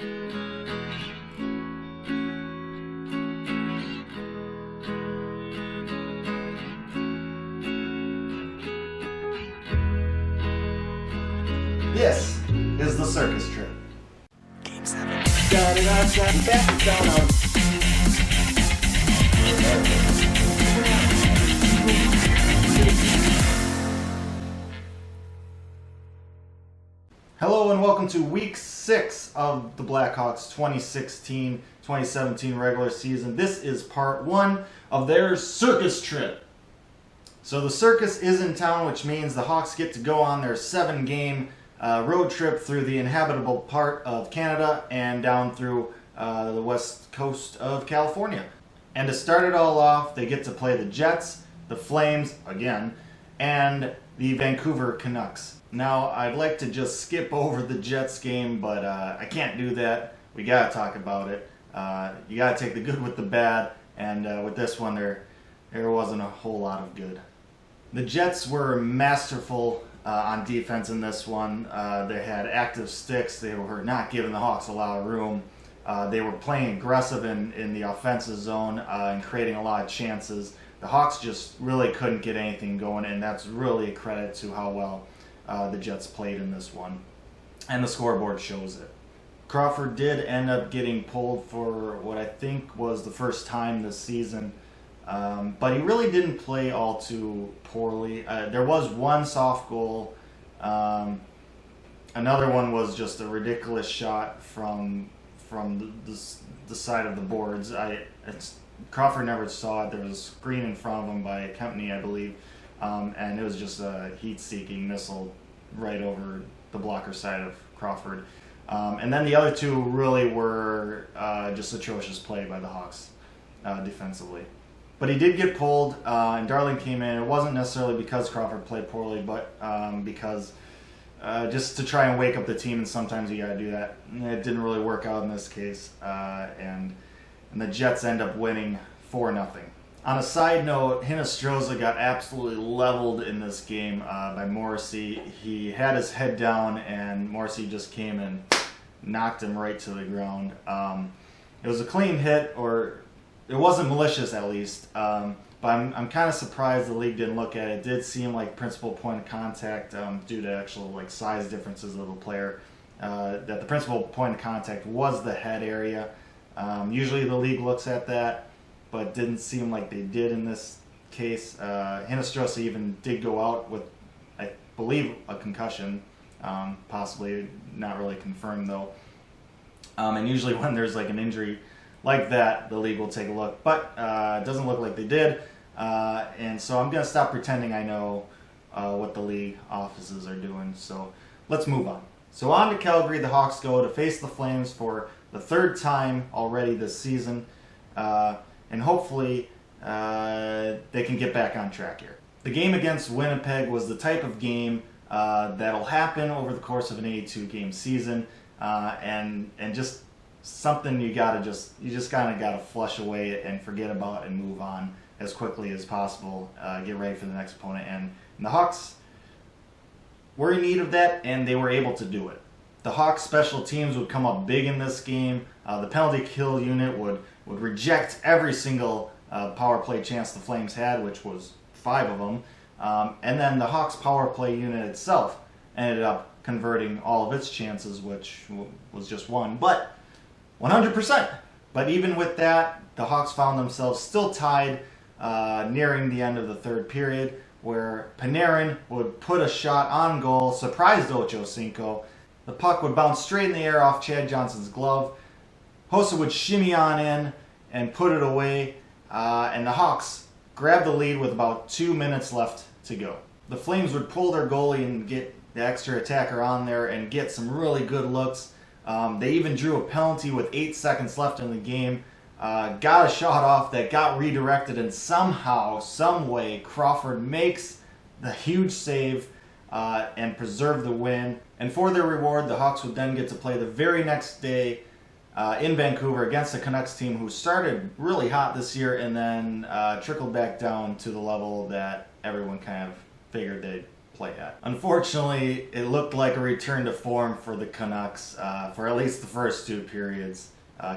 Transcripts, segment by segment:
This is the Circus trip. Game 7. Hello and welcome to week 6 of the Blackhawks 2016-2017 regular season. This is part 1 of their Circus trip. So the Circus is in town, which means the Hawks get to go on their 7-game road trip through the inhabitable part of Canada and down through the west coast of California. And to start it all off, they get to play the Jets, the Flames, again, and the Vancouver Canucks. Now, I'd like to just skip over the Jets game, but I can't do that. We gotta talk about it. You gotta take the good with the bad, and with this one, there wasn't a whole lot of good. The Jets were masterful on defense in this one. They had active sticks. They were not giving the Hawks a lot of room. They were playing aggressive in the offensive zone and creating a lot of chances. The Hawks just really couldn't get anything going, and that's really a credit to how well the Jets played in this one. And the scoreboard shows it. Crawford did end up getting pulled for what I think was the first time this season. But he really didn't play all too poorly. There was one soft goal. Another one was just a ridiculous shot from the side of the boards. Crawford never saw it. There was a screen in front of him by Kempney, I believe, and it was just a heat-seeking missile right over the blocker side of Crawford. And then the other two really were just atrocious play by the Hawks defensively. But he did get pulled, and Darling came in. It wasn't necessarily because Crawford played poorly, but because just to try and wake up the team, and sometimes you got to do that. It didn't really work out in this case, and the Jets end up winning 4-0. On a side note, Hinostroza got absolutely leveled in this game by Morrissey. He had his head down, and Morrissey just came and knocked him right to the ground. It was a clean hit, or it wasn't malicious at least, but I'm kind of surprised the league didn't look at it. It did seem like principal point of contact due to actual size differences of the player, that the principal point of contact was the head area. Usually the league looks at that, but didn't seem like they did in this case. Hinostroza even did go out with, I believe, a concussion, possibly not really confirmed though. And usually when there's an injury like that, the league will take a look, but it doesn't look like they did, and so I'm going to stop pretending I know what the league offices are doing, so let's move on. So on to Calgary, the Hawks go to face the Flames for the 3rd time already this season, and hopefully they can get back on track here. The game against Winnipeg was the type of game that'll happen over the course of an 82-game season, and just something you just kind of gotta flush away and forget about and move on as quickly as possible. Get ready for the next opponent, and the Hawks were in need of that, and they were able to do it. The Hawks special teams would come up big in this game. The penalty kill unit would reject every single power play chance the Flames had, which was 5 of them, and then the Hawks power play unit itself ended up converting all of its chances, which was just 1, but 100%. But even with that, the Hawks found themselves still tied nearing the end of the 3rd period, where Panarin would put a shot on goal, surprised Ocho Cinco. The puck would bounce straight in the air off Chad Johnson's glove. Hossa would shimmy on in and put it away, and the Hawks grabbed the lead with about 2 minutes left to go. The Flames would pull their goalie and get the extra attacker on there and get some really good looks. They even drew a penalty with 8 seconds left in the game. Got a shot off that got redirected, and somehow, some way, Crawford makes the huge save and preserve the win. And for their reward, the Hawks would then get to play the very next day in Vancouver against the Canucks team, who started really hot this year and then trickled back down to the level that everyone kind of figured play at. Unfortunately, it looked like a return to form for the Canucks for at least the first 2 periods.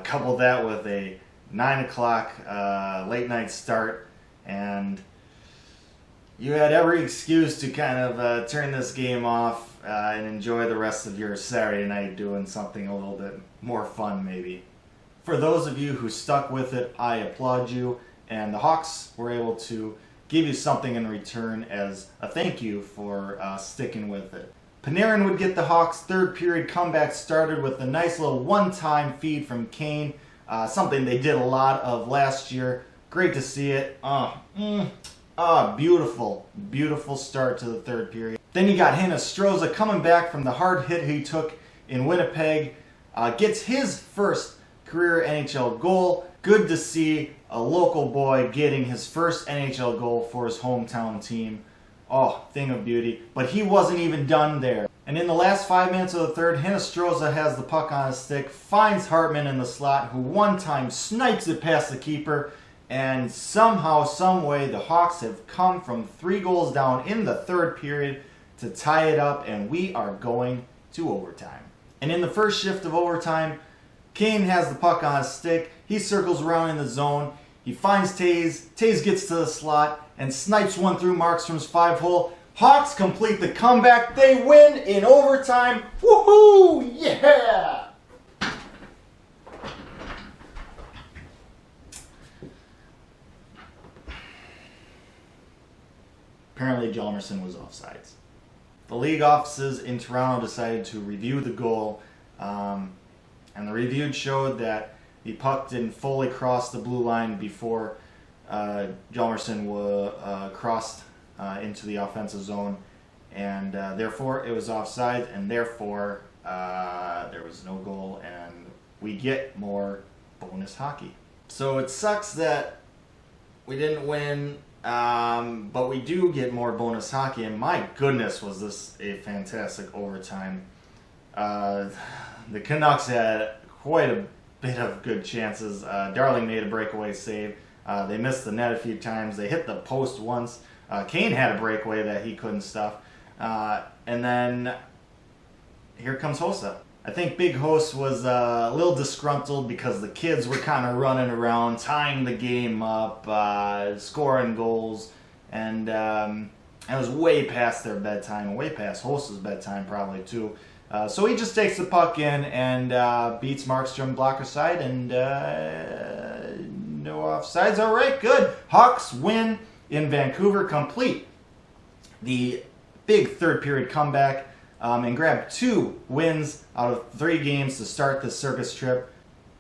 Couple that with a 9 o'clock late night start, and you had every excuse to kind of turn this game off and enjoy the rest of your Saturday night doing something a little bit more fun maybe. For those of you who stuck with it, I applaud you, and the Hawks were able to give you something in return as a thank you for sticking with it. Panarin would get the Hawks' third period comeback started with a nice little one-time feed from Kane, something they did a lot of last year. Great to see it. Beautiful, beautiful start to the third period. Then you got Hinostroza coming back from the hard hit he took in Winnipeg, gets his first career NHL goal. Good to see a local boy getting his first NHL goal for his hometown team. Oh, thing of beauty. But he wasn't even done there. And in the last 5 minutes of the third, Hinostroza has the puck on his stick, finds Hartman in the slot, who one time snipes it past the keeper, and somehow, someway, the Hawks have come from 3 goals down in the third period to tie it up, and we are going to overtime. And in the first shift of overtime, Kane has the puck on his stick. He circles around in the zone. He finds Taves. Taves gets to the slot and snipes one through Markstrom's 5-hole. Hawks complete the comeback. They win in overtime. Woohoo! Yeah! Apparently Hjalmarsson was offsides. The league offices in Toronto decided to review the goal, and the review showed that the puck didn't fully cross the blue line before Hjalmarsson crossed into the offensive zone, and therefore it was offside, and therefore there was no goal, and we get more bonus hockey. So it sucks that we didn't win, but we do get more bonus hockey, and my goodness was this a fantastic overtime. The Canucks had quite a bit of good chances. Darling made a breakaway save. They missed the net a few times. They hit the post once. Kane had a breakaway that he couldn't stuff. And then here comes Hossa. I think Big Hoss was a little disgruntled because the kids were kind of running around, tying the game up, scoring goals, and it was way past their bedtime, way past Hossa's bedtime probably too. So he just takes the puck in and beats Markstrom blocker side, and no offsides. All right, good. Hawks win in Vancouver, complete the big third period comeback, and grab 2 wins out of 3 games to start the Circus trip.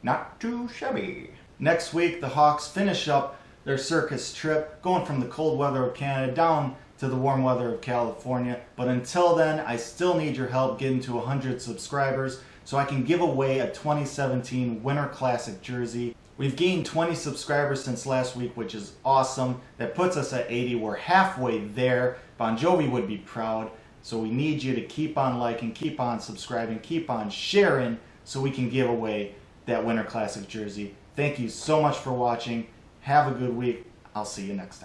Not too shabby. Next week, the Hawks finish up their Circus trip, going from the cold weather of Canada down to the warm weather of California. But until then, I still need your help getting to 100 subscribers so I can give away a 2017 Winter Classic jersey. We've gained 20 subscribers since last week, which is awesome. That puts us at 80. We're halfway there. Bon Jovi would be proud. So we need you to keep on liking, keep on subscribing, keep on sharing so we can give away that Winter Classic jersey. Thank you so much for watching. Have a good week. I'll see you next time.